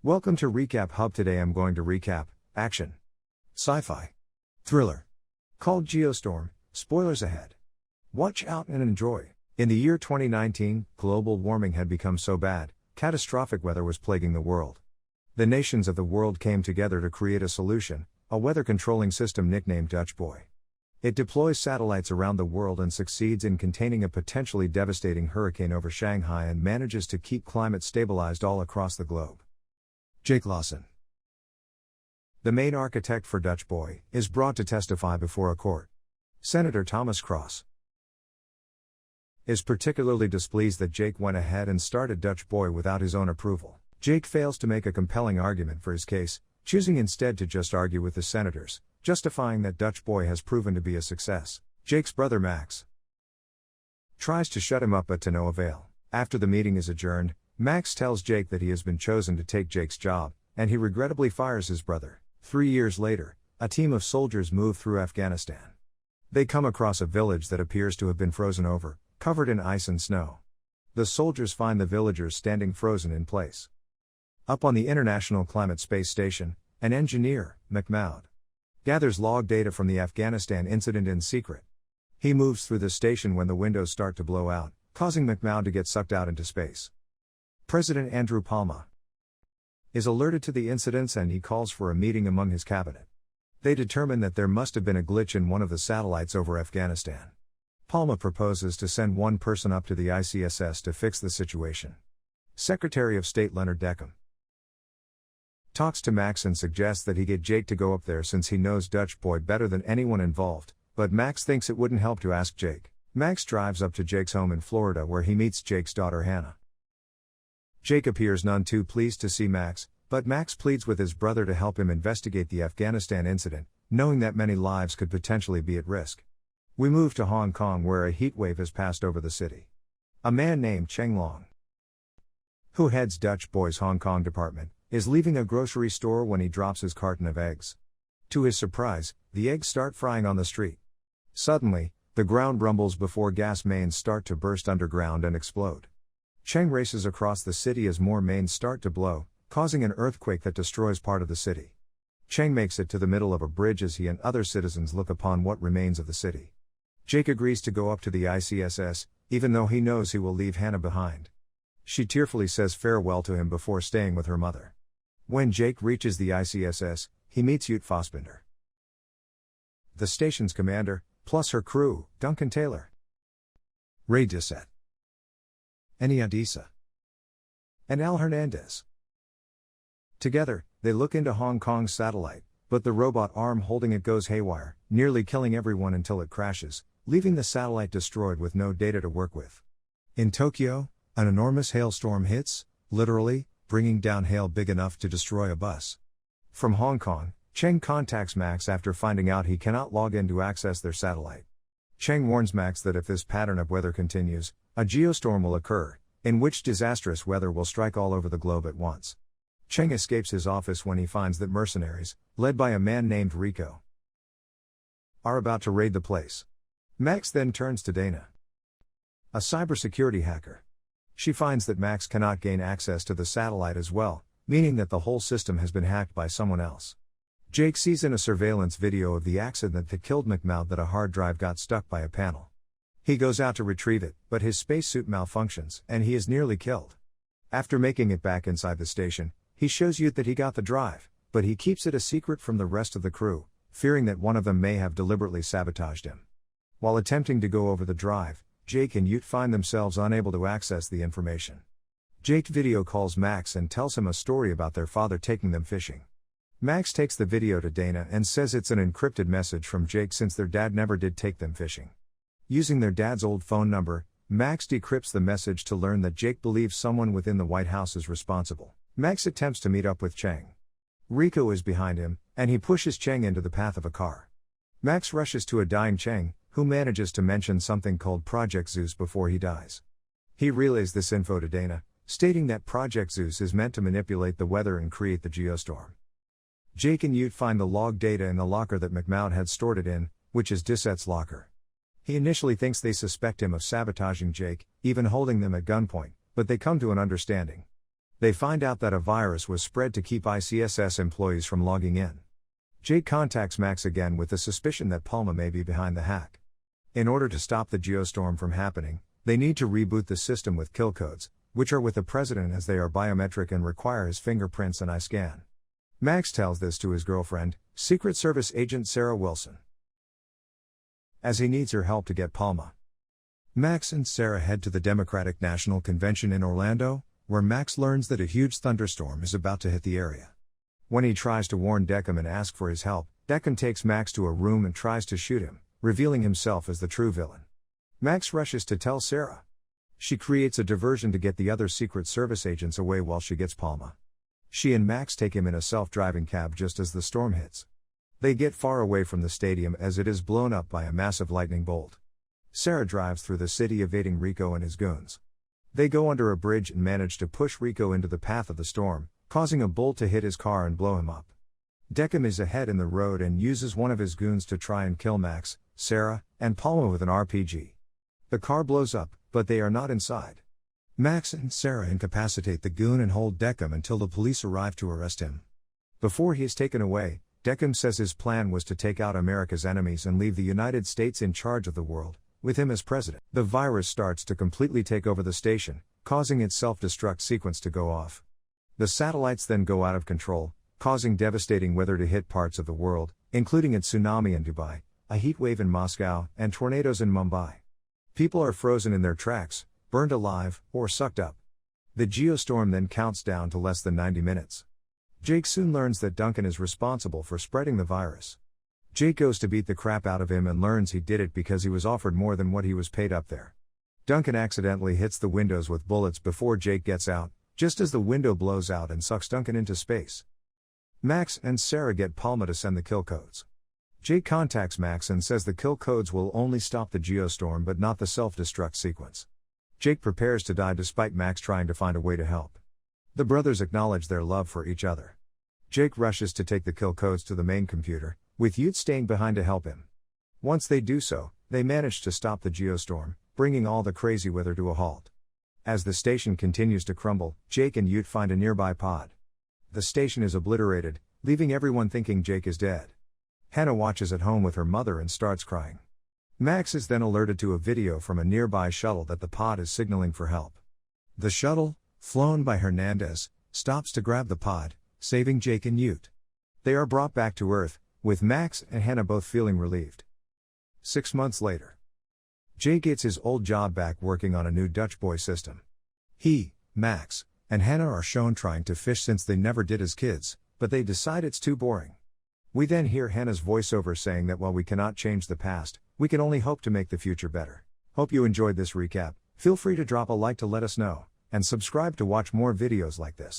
Welcome to Recap Hub. Today I'm going to recap action, sci-fi, thriller, called Geostorm. Spoilers ahead. Watch out and enjoy. In the year 2019, global warming had become so bad, catastrophic weather was plaguing the world. The nations of the world came together to create a solution, a weather controlling system nicknamed Dutch Boy. It deploys satellites around the world and succeeds in containing a potentially devastating hurricane over Shanghai and manages to keep climate stabilized all across the globe. Jake Lawson, the main architect for Dutch Boy, is brought to testify before a court. Senator Thomas Cross is particularly displeased that Jake went ahead and started Dutch Boy without his own approval. Jake fails to make a compelling argument for his case, choosing instead to just argue with the senators, justifying that Dutch Boy has proven to be a success. Jake's brother Max tries to shut him up but to no avail. After the meeting is adjourned, Max tells Jake that he has been chosen to take Jake's job, and he regrettably fires his brother. 3 years later, a team of soldiers move through Afghanistan. They come across a village that appears to have been frozen over, covered in ice and snow. The soldiers find the villagers standing frozen in place. Up on the International Climate Space Station, an engineer, McMahon, gathers log data from the Afghanistan incident in secret. He moves through the station when the windows start to blow out, causing McMahon to get sucked out into space. President Andrew Palma is alerted to the incidents and he calls for a meeting among his cabinet. They determine that there must have been a glitch in one of the satellites over Afghanistan. Palma proposes to send one person up to the ICSS to fix the situation. Secretary of State Leonard Deckham talks to Max and suggests that he get Jake to go up there since he knows Dutch Boy better than anyone involved, but Max thinks it wouldn't help to ask Jake. Max drives up to Jake's home in Florida where he meets Jake's daughter Hannah. Jake appears none too pleased to see Max, but Max pleads with his brother to help him investigate the Afghanistan incident, knowing that many lives could potentially be at risk. We move to Hong Kong where a heat wave has passed over the city. A man named Cheng Long, who heads Dutch Boy's Hong Kong department, is leaving a grocery store when he drops his carton of eggs. To his surprise, the eggs start frying on the street. Suddenly, the ground rumbles before gas mains start to burst underground and explode. Cheng races across the city as more mains start to blow, causing an earthquake that destroys part of the city. Cheng makes it to the middle of a bridge as he and other citizens look upon what remains of the city. Jake agrees to go up to the ICSS, even though he knows he will leave Hannah behind. She tearfully says farewell to him before staying with her mother. When Jake reaches the ICSS, he meets Ute Fossbinder, the station's commander, plus her crew, Duncan Taylor, Ray Dissett, Eni Adisa, and Al Hernandez. Together, they look into Hong Kong's satellite, but the robot arm holding it goes haywire, nearly killing everyone until it crashes, leaving the satellite destroyed with no data to work with. In Tokyo, an enormous hailstorm hits, literally, bringing down hail big enough to destroy a bus. From Hong Kong, Cheng contacts Max after finding out he cannot log in to access their satellite. Cheng warns Max that if this pattern of weather continues, a geostorm will occur, in which disastrous weather will strike all over the globe at once. Cheng escapes his office when he finds that mercenaries, led by a man named Rico, are about to raid the place. Max then turns to Dana, a cybersecurity hacker. She finds that Max cannot gain access to the satellite as well, meaning that the whole system has been hacked by someone else. Jake sees in a surveillance video of the accident that killed McMahon that a hard drive got stuck by a panel. He goes out to retrieve it, but his spacesuit malfunctions, and he is nearly killed. After making it back inside the station, he shows Ute that he got the drive, but he keeps it a secret from the rest of the crew, fearing that one of them may have deliberately sabotaged him. While attempting to go over the drive, Jake and Ute find themselves unable to access the information. Jake video calls Max and tells him a story about their father taking them fishing. Max takes the video to Dana and says it's an encrypted message from Jake since their dad never did take them fishing. Using their dad's old phone number, Max decrypts the message to learn that Jake believes someone within the White House is responsible. Max attempts to meet up with Cheng. Rico is behind him, and he pushes Cheng into the path of a car. Max rushes to a dying Cheng, who manages to mention something called Project Zeus before he dies. He relays this info to Dana, stating that Project Zeus is meant to manipulate the weather and create the geostorm. Jake and Ute find the log data in the locker that McMahon had stored it in, which is Dissett's locker. He initially thinks they suspect him of sabotaging Jake, even holding them at gunpoint, but they come to an understanding. They find out that a virus was spread to keep ICSS employees from logging in. Jake contacts Max again with the suspicion that Palma may be behind the hack. In order to stop the geostorm from happening, they need to reboot the system with kill codes, which are with the president as they are biometric and require his fingerprints and eye scan. Max tells this to his girlfriend, Secret Service agent Sarah Wilson, as he needs her help to get Palma. Max and Sarah head to the Democratic National Convention in Orlando, where Max learns that a huge thunderstorm is about to hit the area. When he tries to warn Deckham and ask for his help, Deckham takes Max to a room and tries to shoot him, revealing himself as the true villain. Max rushes to tell Sarah. She creates a diversion to get the other Secret Service agents away while she gets Palma. She and Max take him in a self-driving cab just as the storm hits. They get far away from the stadium as it is blown up by a massive lightning bolt. Sarah drives through the city evading Rico and his goons. They go under a bridge and manage to push Rico into the path of the storm, causing a bolt to hit his car and blow him up. Deckham is ahead in the road and uses one of his goons to try and kill Max, Sarah, and Palma with an RPG. The car blows up, but they are not inside. Max and Sarah incapacitate the goon and hold Deckham until the police arrive to arrest him. Before he is taken away, Deckham says his plan was to take out America's enemies and leave the United States in charge of the world, with him as president. The virus starts to completely take over the station, causing its self-destruct sequence to go off. The satellites then go out of control, causing devastating weather to hit parts of the world, including a tsunami in Dubai, a heat wave in Moscow, and tornadoes in Mumbai. People are frozen in their tracks, burned alive, or sucked up. The geostorm then counts down to less than 90 minutes. Jake soon learns that Duncan is responsible for spreading the virus. Jake goes to beat the crap out of him and learns he did it because he was offered more than what he was paid up there. Duncan accidentally hits the windows with bullets before Jake gets out, just as the window blows out and sucks Duncan into space. Max and Sarah get Palma to send the kill codes. Jake contacts Max and says the kill codes will only stop the geostorm but not the self-destruct sequence. Jake prepares to die despite Max trying to find a way to help. The brothers acknowledge their love for each other. Jake rushes to take the kill codes to the main computer, with Ute staying behind to help him. Once they do so, they manage to stop the geostorm, bringing all the crazy weather to a halt. As the station continues to crumble, Jake and Ute find a nearby pod. The station is obliterated, leaving everyone thinking Jake is dead. Hannah watches at home with her mother and starts crying. Max is then alerted to a video from a nearby shuttle that the pod is signaling for help. The shuttle, flown by Hernandez, stops to grab the pod, saving Jake and Ute. They are brought back to Earth, with Max and Hannah both feeling relieved. 6 months later, Jake gets his old job back working on a new Dutch boy system. He, Max, and Hannah are shown trying to fish since they never did as kids, but they decide it's too boring. We then hear Hannah's voiceover saying that while we cannot change the past, we can only hope to make the future better. Hope you enjoyed this recap. Feel free to drop a like to let us know, and subscribe to watch more videos like this.